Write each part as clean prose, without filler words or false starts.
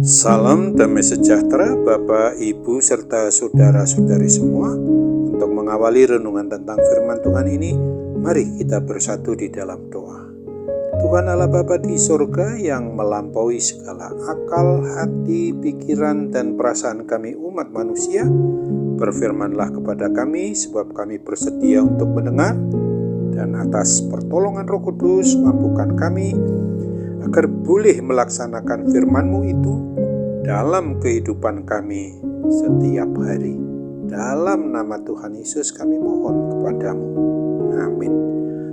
Salam damai sejahtera Bapak, Ibu, serta saudara-saudari semua. Untuk mengawali renungan tentang firman Tuhan ini, mari kita bersatu di dalam doa. Tuhan Allah Bapa di sorga yang melampaui segala akal, hati, pikiran, dan perasaan kami umat manusia, berfirmanlah kepada kami sebab kami bersedia untuk mendengar, dan atas pertolongan Roh Kudus mampukan kami agar boleh melaksanakan firman-Mu itu dalam kehidupan kami setiap hari. Dalam nama Tuhan Yesus kami mohon kepadamu. Amin.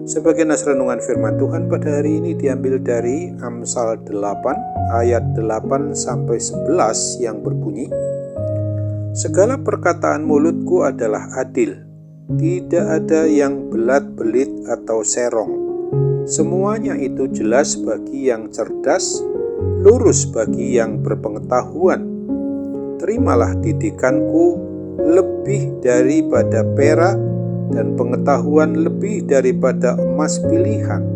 Sebagai nas renungan firman Tuhan pada hari ini diambil dari Amsal 8 ayat 8-11 yang berbunyi, segala perkataan mulutku adalah adil, tidak ada yang belat-belit atau serong. Semuanya itu jelas bagi yang cerdas, lurus bagi yang berpengetahuan. Terimalah didikanku lebih daripada perak, dan pengetahuan lebih daripada emas pilihan.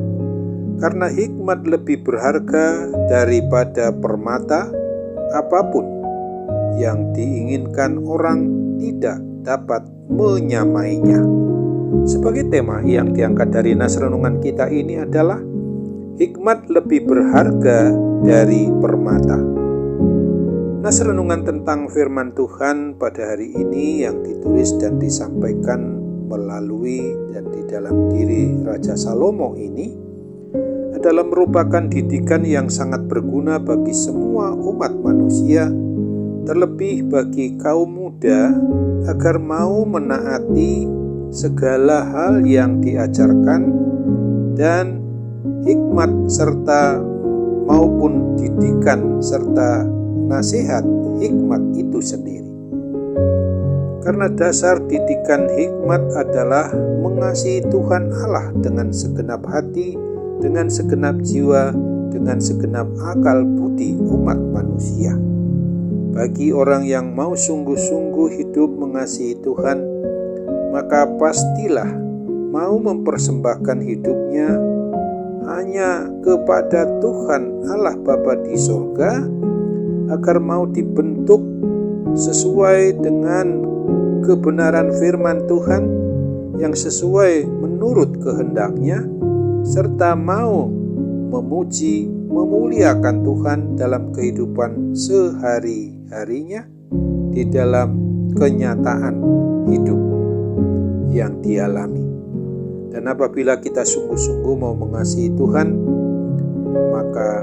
Karena hikmat lebih berharga daripada permata, apapun yang diinginkan orang tidak dapat menyamainya. Sebagai tema yang diangkat dari nas renungan kita ini adalah hikmat lebih berharga dari permata. Nas renungan tentang firman Tuhan pada hari ini yang ditulis dan disampaikan melalui dan di dalam diri Raja Salomo ini adalah merupakan didikan yang sangat berguna bagi semua umat manusia, terlebih bagi kaum muda, agar mau menaati segala hal yang diajarkan dan hikmat serta maupun didikan serta nasihat hikmat itu sendiri. Karena dasar didikan hikmat adalah mengasihi Tuhan Allah dengan segenap hati, dengan segenap jiwa, dengan segenap akal budi umat manusia. Bagi orang yang mau sungguh-sungguh hidup mengasihi Tuhan, maka pastilah mau mempersembahkan hidupnya hanya kepada Tuhan Allah Bapa di sorga, agar mau dibentuk sesuai dengan kebenaran firman Tuhan yang sesuai menurut kehendaknya, serta mau memuji, memuliakan Tuhan dalam kehidupan sehari-harinya di dalam kenyataan hidup yang dialami. Dan apabila kita sungguh-sungguh mau mengasihi Tuhan, maka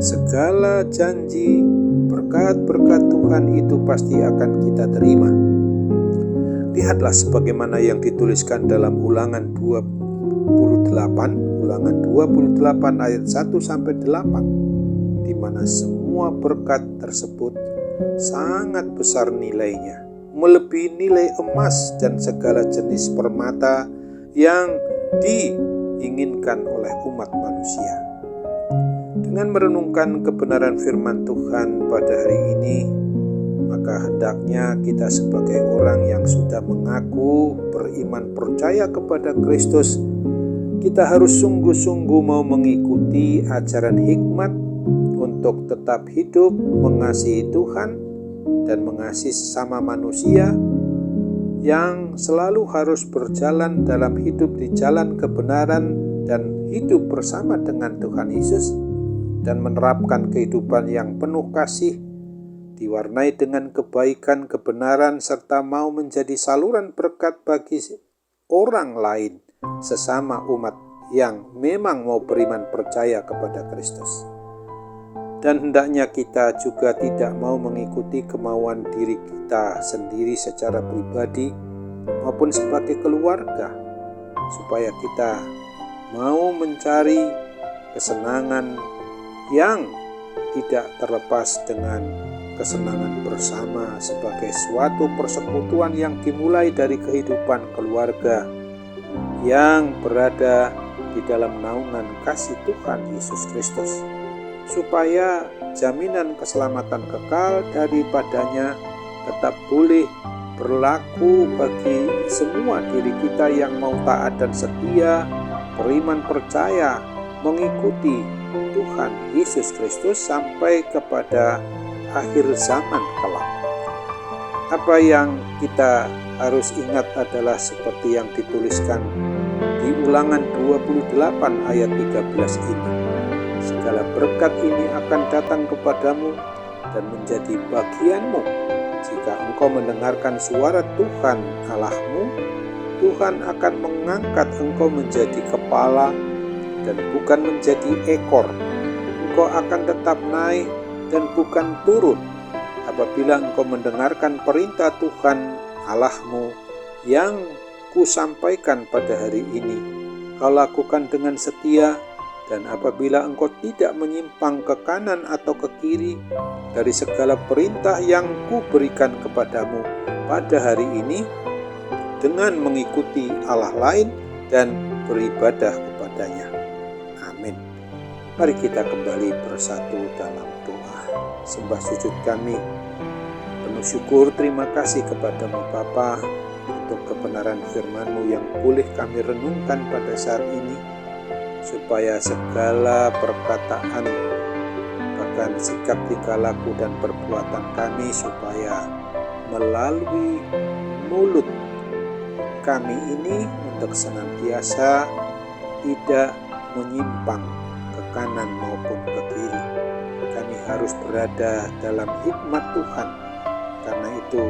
segala janji berkat-berkat Tuhan itu pasti akan kita terima. Lihatlah sebagaimana yang dituliskan dalam Ulangan 28 ayat 1-8, di mana semua berkat tersebut sangat besar nilainya, melebihi nilai emas dan segala jenis permata yang diinginkan oleh umat manusia. Dengan merenungkan kebenaran firman Tuhan pada hari ini, maka hendaknya kita sebagai orang yang sudah mengaku beriman percaya kepada Kristus, kita harus sungguh-sungguh mau mengikuti ajaran hikmat untuk tetap hidup mengasihi Tuhan dan mengasihi sesama manusia, yang selalu harus berjalan dalam hidup di jalan kebenaran dan hidup bersama dengan Tuhan Yesus, dan menerapkan kehidupan yang penuh kasih, diwarnai dengan kebaikan, kebenaran, serta mau menjadi saluran berkat bagi orang lain, sesama umat yang memang mau beriman percaya kepada Kristus. Dan hendaknya kita juga tidak mau mengikuti kemauan diri kita sendiri secara pribadi maupun sebagai keluarga, supaya kita mau mencari kesenangan yang tidak terlepas dengan kesenangan bersama sebagai suatu persekutuan yang dimulai dari kehidupan keluarga yang berada di dalam naungan kasih Tuhan Yesus Kristus, supaya jaminan keselamatan kekal daripadanya tetap boleh berlaku bagi semua diri kita yang mau taat dan setia, beriman percaya, mengikuti Tuhan Yesus Kristus sampai kepada akhir zaman kelak. Apa yang kita harus ingat adalah seperti yang dituliskan di Ulangan 28 ayat 13 ini. Segala berkat ini akan datang kepadamu dan menjadi bagianmu jika engkau mendengarkan suara Tuhan Allahmu. Tuhan akan mengangkat engkau menjadi kepala dan bukan menjadi ekor. Engkau akan tetap naik dan bukan turun apabila engkau mendengarkan perintah Tuhan Allahmu yang kusampaikan pada hari ini. Kau lakukan dengan setia, dan apabila engkau tidak menyimpang ke kanan atau ke kiri dari segala perintah yang kuberikan kepadamu pada hari ini, dengan mengikuti Allah lain dan beribadah kepadanya. Amin. Mari kita kembali bersatu dalam doa. Sembah sujud kami, penuh syukur terima kasih kepadamu Bapa untuk kebenaran firman-Mu yang boleh kami renungkan pada saat ini, supaya segala perkataan, bahkan sikap tingkah laku dan perbuatan kami, supaya melalui mulut kami ini untuk senantiasa tidak menyimpang ke kanan maupun ke kiri. Kami harus berada dalam hikmat Tuhan. Karena itu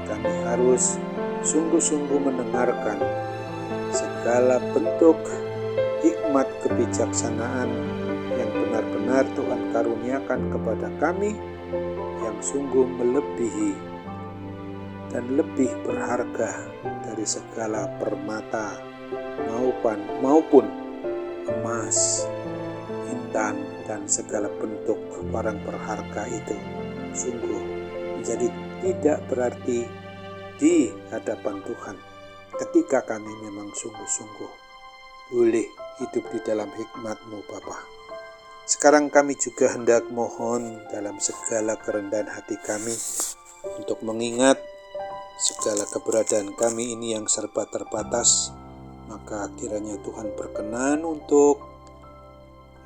kami harus sungguh-sungguh mendengarkan segala bentuk hikmat kebijaksanaan yang benar-benar Tuhan karuniakan kepada kami, yang sungguh melebihi dan lebih berharga dari segala permata maupun emas, intan, dan segala bentuk barang berharga itu sungguh menjadi tidak berarti di hadapan Tuhan ketika kami memang sungguh-sungguh boleh hidup di dalam hikmat-Mu Bapa. Sekarang kami juga hendak mohon dalam segala kerendahan hati kami untuk mengingat segala keberadaan kami ini yang serba terbatas, maka kiranya Tuhan berkenan untuk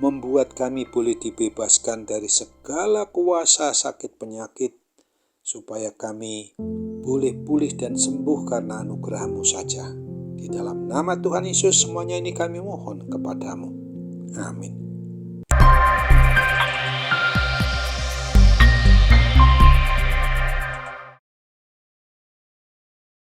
membuat kami boleh dibebaskan dari segala kuasa sakit penyakit, supaya kami boleh pulih dan sembuh karena anugerah-Mu saja. Di dalam nama Tuhan Yesus semuanya ini kami mohon kepadamu. Amin.